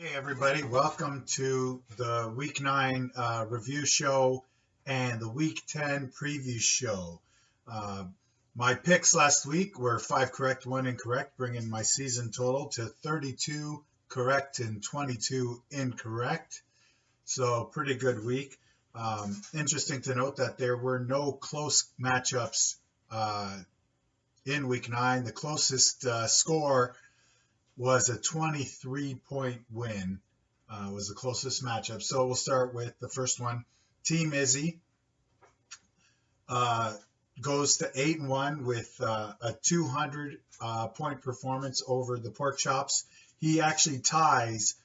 Hey everybody, welcome to the Week 9 review show and the Week 10 preview show. Uh, my picks last week were 5 correct, 1 incorrect, bringing my season total to 32 correct and 22 incorrect. So pretty good week. Interesting to note that there were no close matchups in Week 9. The closest score was a 23-point win, was the closest matchup. So we'll start with the first one. Team Izzy goes to 8-1 with a 200-point performance over the Pork Chops. He actually ties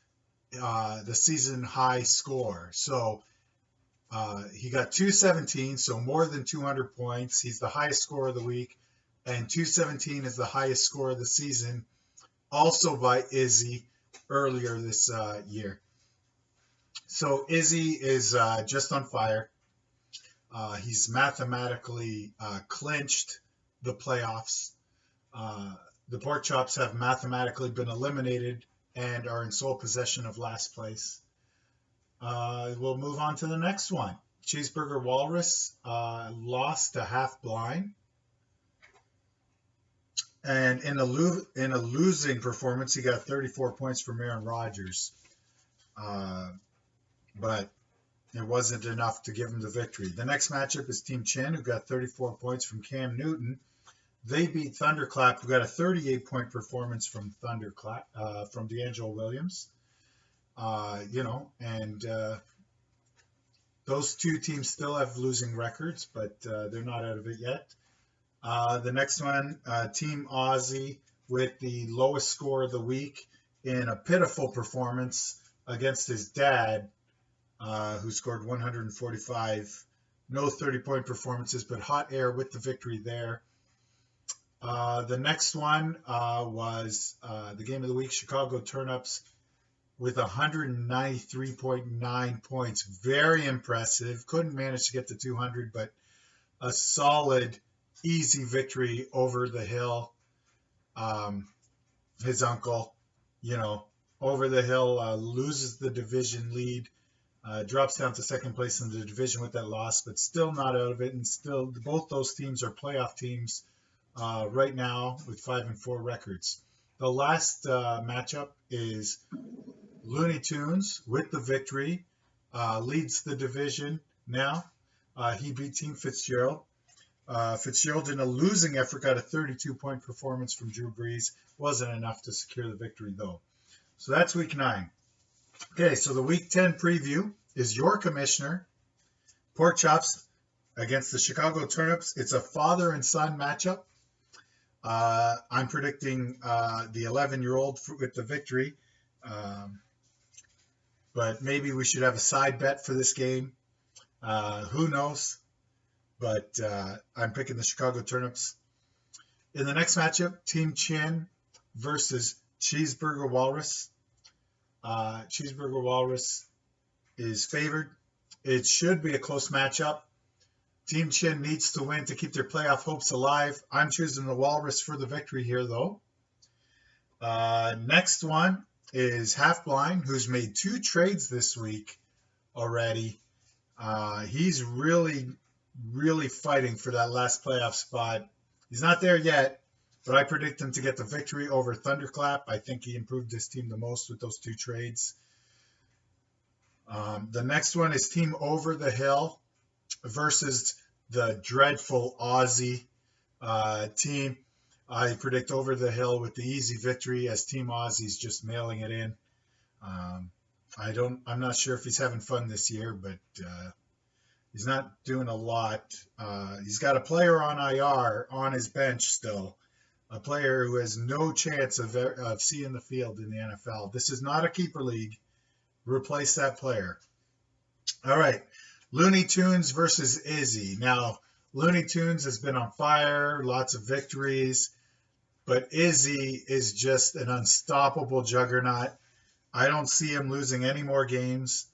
the season high score. So he got 217, so more than 200 points. He's the highest score of the week, and 217 is the highest score of the season, also by Izzy earlier this year. So Izzy is just on fire. He's mathematically clinched the playoffs. The Pork Chops have mathematically been eliminated and are in sole possession of last place. We'll move on to the next one. Cheeseburger Walrus lost to Half Blind. And in a losing performance, he got 34 points from Aaron Rodgers. But it wasn't enough to give him the victory. The next matchup is Team Chin, who got 34 points from Cam Newton. They beat Thunderclap, who got a 38-point performance from from D'Angelo Williams. Those two teams still have losing records, but they're not out of it yet. The next one, Team Aussie, with the lowest score of the week in a pitiful performance against his dad, who scored 145. No 30-point performances, but hot air with the victory there. The next one was the game of the week, Chicago Turnips, with 193.9 points. Very impressive. Couldn't manage to get to 200, but a solid, easy victory over the hill. His uncle, over the hill, loses the division lead, drops down to second place in the division with that loss, but still not out of it. And still, both those teams are playoff teams right now with 5-4 records. The last matchup is Looney Tunes with the victory, leads the division now. He beat Team Fitzgerald. Fitzgerald, in a losing effort, got a 32-point performance from Drew Brees. Wasn't enough to secure the victory, though. So that's Week 9. Okay, so the Week 10 preview is your commissioner, Pork Chops, against the Chicago Turnips. It's a father and son matchup. I'm predicting the 11-year-old with the victory. But maybe we should have a side bet for this game. Who knows? But I'm picking the Chicago Turnips. In the next matchup, Team Chin versus Cheeseburger Walrus. Cheeseburger Walrus is favored. It should be a close matchup. Team Chin needs to win to keep their playoff hopes alive. I'm choosing the Walrus for the victory here, though. Next one is Half Blind, who's made 2 trades this week already. He's really fighting for that last playoff spot. He's not there yet, but I predict him to get the victory over Thunderclap. I think he improved his team the most with those 2 trades. The next one is Team Over the Hill versus the dreadful Aussie team. I predict Over the Hill with the easy victory, as Team Aussie's just mailing it in. I'm not sure if he's having fun this year, but he's not doing a lot. He's got a player on IR on his bench still, a player who has no chance of seeing the field in the NFL. This is not a keeper league. Replace that player. All right, Looney Tunes versus Izzy. Now, Looney Tunes has been on fire, lots of victories, but Izzy is just an unstoppable juggernaut. I don't see him losing any more games.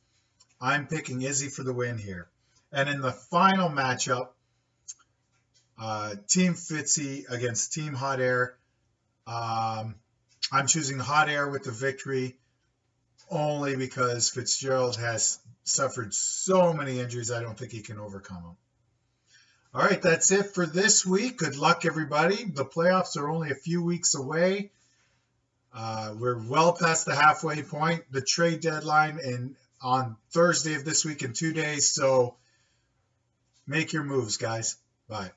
I'm picking Izzy for the win here. And in the final matchup, Team Fitzy against Team Hot Air. I'm choosing Hot Air with the victory only because Fitzgerald has suffered so many injuries. I don't think he can overcome them. All right, that's it for this week. Good luck, everybody. The playoffs are only a few weeks away. We're well past the halfway point. The trade deadline on Thursday of this week in 2 days. So make your moves, guys. Bye.